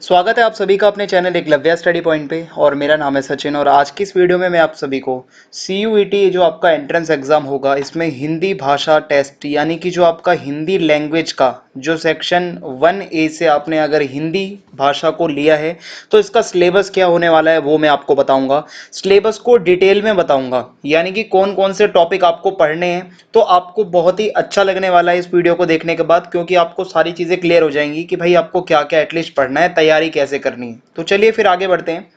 स्वागत है आप सभी का अपने चैनल एकलव्य स्टडी पॉइंट पे। और मेरा नाम है सचिन और आज की इस वीडियो में मैं आप सभी को CUET जो आपका एंट्रेंस एग्जाम होगा इसमें हिंदी भाषा टेस्ट यानी कि जो आपका हिंदी लैंग्वेज का जो सेक्शन 1A से आपने अगर हिंदी भाषा को लिया है तो इसका सिलेबस क्या होने वाला है वो मैं आपको बताऊंगा। सिलेबस को डिटेल में बताऊंगा यानी कि कौन कौन से टॉपिक आपको पढ़ने हैं। तो आपको बहुत ही अच्छा लगने वाला है इस वीडियो को देखने के बाद, क्योंकि आपको सारी चीज़ें क्लियर हो जाएंगी कि भाई आपको क्या क्या एटलीस्ट पढ़ना है, तैयारी कैसे करनी है। तो चलिए फिर आगे बढ़ते हैं।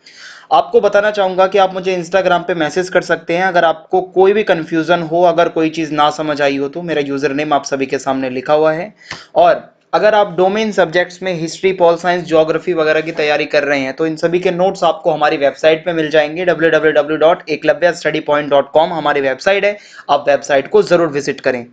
आपको बताना चाहूंगा कि आप मुझे इंस्टाग्राम पे मैसेज कर सकते हैं अगर आपको कोई भी कंफ्यूजन हो, अगर कोई चीज़ ना समझ आई हो तो मेरा यूजर नेम आप सभी के सामने लिखा हुआ है। और अगर आप डोमेन सब्जेक्ट्स में हिस्ट्री, पॉल साइंस, ज्योग्राफी वगैरह की तैयारी कर रहे हैं तो इन सभी के नोट्स आपको हमारी वेबसाइट पे मिल जाएंगे। www.eklavyastudypoint.com हमारी वेबसाइट है, आप वेबसाइट को जरूर विजिट करें।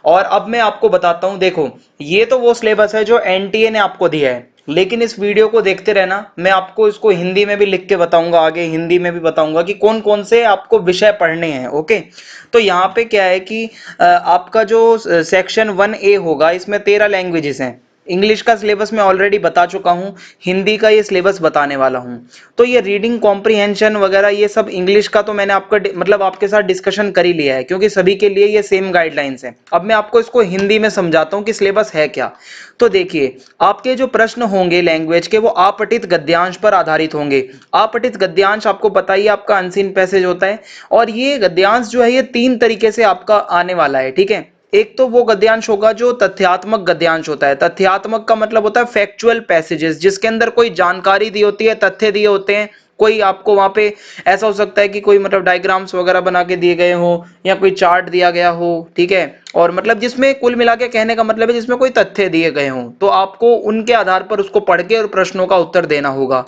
और अब मैं आपको बताता हूं, देखो ये तो वो सिलेबस है जो एनटीए ने आपको दिया है, लेकिन इस वीडियो को देखते रहना, मैं आपको इसको हिंदी में भी लिख के बताऊंगा, आगे हिंदी में भी बताऊंगा कि कौन कौन से आपको विषय पढ़ने हैं। ओके, तो यहाँ पे क्या है कि आपका जो सेक्शन 1A होगा इसमें 13 लैंग्वेजेस हैं। इंग्लिश का सिलेबस मैं ऑलरेडी बता चुका हूं, हिंदी का ये सिलेबस बताने वाला हूं। तो ये रीडिंग कॉम्प्रिहेंशन वगैरह ये सब इंग्लिश का तो मैंने आपका मतलब आपके साथ डिस्कशन कर ही लिया है, क्योंकि सभी के लिए ये सेम गाइडलाइंस है। अब मैं आपको इसको हिंदी में समझाता हूं कि सिलेबस है क्या। तो देखिए, आपके जो प्रश्न होंगे लैंग्वेज के वो आपठित गद्यांश पर आधारित होंगे। आपठित गद्यांश आपको पता ही आपका अनसीन पैसेज होता है, और ये गद्यांश जो है ये 3 तरीके से आपका आने वाला है। ठीक है, एक तो वो गद्यांश होगा जो तथ्यात्मक गद्यांश होता है। तथ्यात्मक का मतलब होता है फैक्चुअल पैसेजेस, जिसके अंदर कोई जानकारी दी होती है, तथ्य दिए होते हैं। कोई आपको वहां पे ऐसा हो सकता है कि कोई मतलब डायग्राम्स वगैरह बना के दिए गए हो या कोई चार्ट दिया गया हो। ठीक है, और मतलब जिसमें कुल मिला के कहने का मतलब है जिसमें कोई तथ्य दिए गए हों, तो आपको उनके आधार पर उसको पढ़ के और प्रश्नों का उत्तर देना होगा।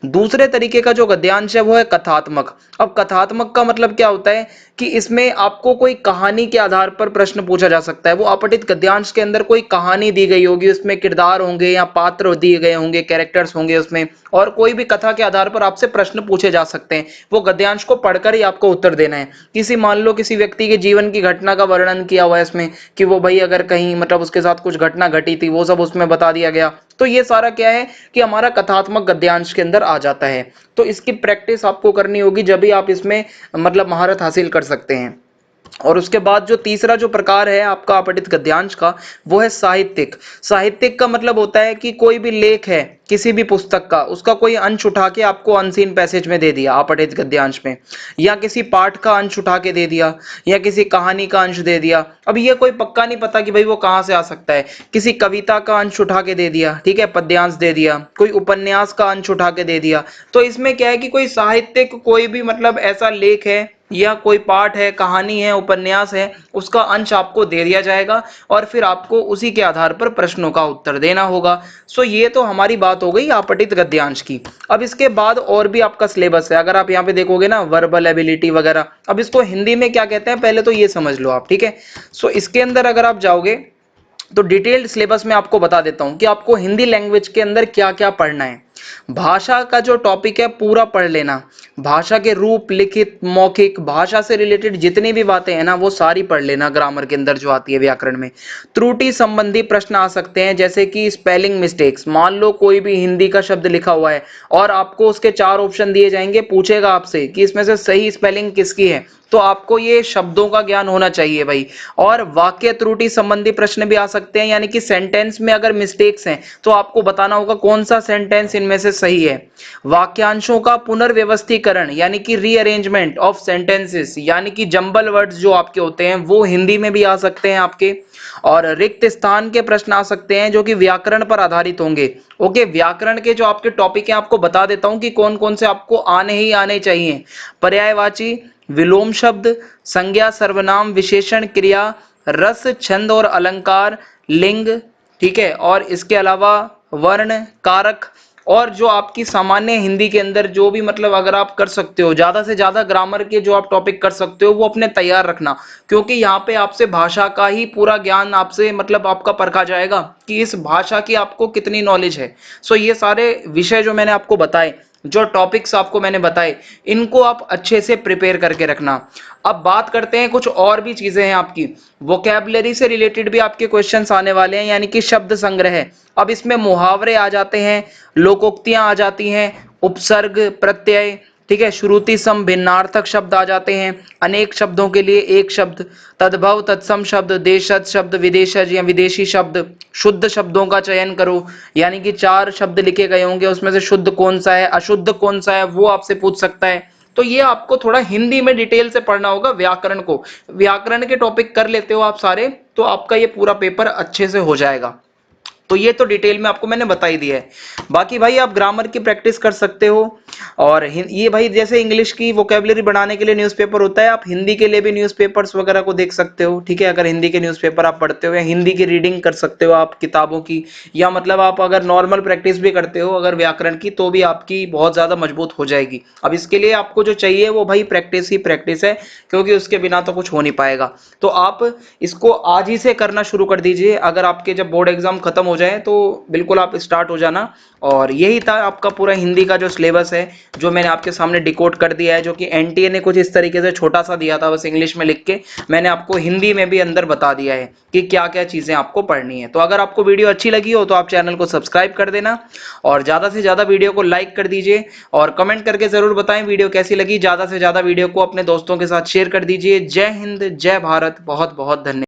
दूसरे तरीके का जो गद्यांश है वो है कथात्मक। अब कथात्मक का मतलब क्या होता है कि इसमें आपको कोई कहानी के आधार पर प्रश्न पूछा जा सकता है। वो अपठित गद्यांश के अंदर कोई कहानी दी गई होगी, उसमें किरदार होंगे या पात्र दिए गए होंगे, कैरेक्टर्स होंगे उसमें, और कोई भी कथा के आधार पर आपसे प्रश्न पूछे जा सकते हैं। वो गद्यांश को पढ़कर ही आपको उत्तर देना है। किसी मान लो किसी व्यक्ति के जीवन की घटना का वर्णन किया हुआ है इसमें, कि वो भाई अगर कहीं मतलब उसके साथ कुछ घटना घटी थी वो सब उसमें बता दिया गया, तो ये सारा क्या है कि हमारा कथात्मक गद्यांश के अंदर आ जाता है। तो इसकी प्रैक्टिस आपको करनी होगी, जब भी आप इसमें मतलब महारत हासिल कर सकते हैं। और उसके बाद जो तीसरा जो प्रकार है आपका अपठित गद्यांश का, वो है साहित्यिक। साहित्यिक का मतलब होता है कि कोई भी लेख है किसी भी पुस्तक का, उसका कोई अंश उठा के आपको अनसीन पैसेज में दे दिया अपठित गद्यांश में, या किसी पाठ का अंश उठा के दे दिया, या किसी कहानी का अंश दे दिया। अब ये कोई पक्का नहीं पता कि भाई वो कहाँ से आ सकता है। किसी कविता का अंश उठा के दे दिया, ठीक है, पद्यांश दे दिया, कोई उपन्यास का अंश उठा के दे दिया। तो इसमें क्या है कि कोई साहित्यिक कोई भी मतलब ऐसा लेख है या कोई पाठ है, कहानी है, उपन्यास है, उसका अंश आपको दे दिया जाएगा और फिर आपको उसी के आधार पर प्रश्नों का उत्तर देना होगा। सो ये तो हमारी बात हो गई आपठित गद्यांश की। अब इसके बाद और भी आपका सिलेबस है। अगर आप यहाँ पे देखोगे ना, वर्बल एबिलिटी वगैरह, अब इसको हिंदी में क्या कहते हैं पहले तो ये समझ लो आप। ठीक है, सो इसके अंदर अगर आप जाओगे तो डिटेल्ड सिलेबस में आपको बता देता हूं कि आपको हिंदी लैंग्वेज के अंदर क्या क्या पढ़ना है। भाषा का जो टॉपिक है पूरा पढ़ लेना। भाषा के रूप, लिखित, मौखिक, भाषा से रिलेटेड जितनी भी बातें हैं ना वो सारी पढ़ लेना। ग्रामर के अंदर जो आती है, व्याकरण में त्रुटि संबंधी प्रश्न आ सकते हैं, जैसे कि स्पेलिंग मिस्टेक्स। मान लो कोई भी हिंदी का शब्द लिखा हुआ है और आपको उसके 4 ऑप्शन दिए जाएंगे, पूछेगा आपसे कि इसमें से सही स्पेलिंग किसकी है, तो आपको ये शब्दों का ज्ञान होना चाहिए भाई। और वाक्य त्रुटि संबंधी प्रश्न भी आ सकते हैं, यानी कि सेंटेंस में अगर मिस्टेक्स हैं तो आपको बताना होगा कौन सा सेंटेंस इनमें से सही है। वाक्यांशों का पुनर्व्यवस्थीकरण यानी कि रीअरेंजमेंट ऑफ सेंटेंसेस, यानी कि जंबल वर्ड्स जो आपके होते हैं वो हिंदी में भी आ सकते हैं आपके। और रिक्त स्थान के प्रश्न आ सकते हैं जो कि व्याकरण पर आधारित होंगे। ओके, व्याकरण के जो आपके टॉपिक हैं आपको बता देता हूं कि कौन कौन से आपको आने ही आने चाहिए। पर्यायवाची, विलोम शब्द, संज्ञा, सर्वनाम, विशेषण, क्रिया, रस, छंद और अलंकार, लिंग। ठीक है, और इसके अलावा वर्ण, कारक, और जो आपकी सामान्य हिंदी के अंदर जो भी मतलब अगर आप कर सकते हो ज्यादा से ज्यादा ग्रामर के जो आप टॉपिक कर सकते हो वो अपने तैयार रखना, क्योंकि यहाँ पे आपसे भाषा का ही पूरा ज्ञान आपसे मतलब आपका परखा जाएगा कि इस भाषा की आपको कितनी नॉलेज है। सो ये सारे विषय जो मैंने आपको बताए जो टॉपिक्स आपको मैंने बताए इनको आप अच्छे से प्रिपेयर करके रखना। अब बात करते हैं कुछ और भी चीजें हैं आपकी, वोकैबुलरी से रिलेटेड भी आपके क्वेश्चंस आने वाले हैं, यानी कि शब्द संग्रह। अब इसमें मुहावरे आ जाते हैं, लोकोक्तियां आ जाती हैं, उपसर्ग प्रत्यय, ठीक है, श्रुति सम भिन्नार्थक शब्द आ जाते हैं, अनेक शब्दों के लिए एक शब्द, तद्भव तत्सम शब्द, देशज शब्द, विदेशज या विदेशी शब्द, शुद्ध शब्दों का चयन करो, यानी कि 4 शब्द लिखे गए होंगे, उसमें से शुद्ध कौन सा है, अशुद्ध कौन सा है, वो आपसे पूछ सकता है। तो ये आपको थोड़ा हिंदी में डिटेल से पढ़ना होगा। व्याकरण को, व्याकरण के टॉपिक कर लेते हो आप सारे, तो आपका ये पूरा पेपर अच्छे से हो जाएगा। तो ये तो डिटेल में आपको मैंने बता ही दिया है। बाकी भाई आप ग्रामर की प्रैक्टिस कर सकते हो, और ये भाई जैसे इंग्लिश की वोकेबलरी बढ़ाने के लिए न्यूज़पेपर होता है, आप हिंदी के लिए भी न्यूज़पेपर्स वगैरह को देख सकते हो, ठीक है। अगर हिंदी के न्यूज़पेपर आप पढ़ते हो या हिंदी की रीडिंग कर सकते हो आप किताबों की, या मतलब आप अगर नॉर्मल प्रैक्टिस भी करते हो अगर व्याकरण की, तो भी आपकी बहुत ज़्यादा मजबूत हो जाएगी। अब इसके लिए आपको जो चाहिए वो भाई प्रैक्टिस ही प्रैक्टिस है, क्योंकि उसके बिना तो कुछ हो नहीं पाएगा। तो आप इसको आज ही से करना शुरू कर दीजिए। अगर आपके जब बोर्ड एग्जाम खत्म हो जाए तो बिल्कुल आप स्टार्ट हो जाना। और यही था आपका पूरा हिंदी का जो सिलेबस है, जो मैंने आपके सामने डिकोड कर दिया है, जो कि एनटीए ने कुछ इस तरीके से छोटा सा दिया था बस इंग्लिश में लिख के, मैंने आपको हिंदी में भी अंदर बता दिया है कि क्या क्या चीजें आपको पढ़नी है। तो अगर आपको वीडियो अच्छी लगी हो तो आप चैनल को सब्सक्राइब कर देना, और ज्यादा से ज्यादा वीडियो को लाइक कर दीजिए, और कमेंट करके जरूर बताएं वीडियो कैसी लगी। ज्यादा से ज्यादा वीडियो को अपने दोस्तों के साथ शेयर कर दीजिए। जय हिंद, जय भारत, बहुत बहुत धन्यवाद।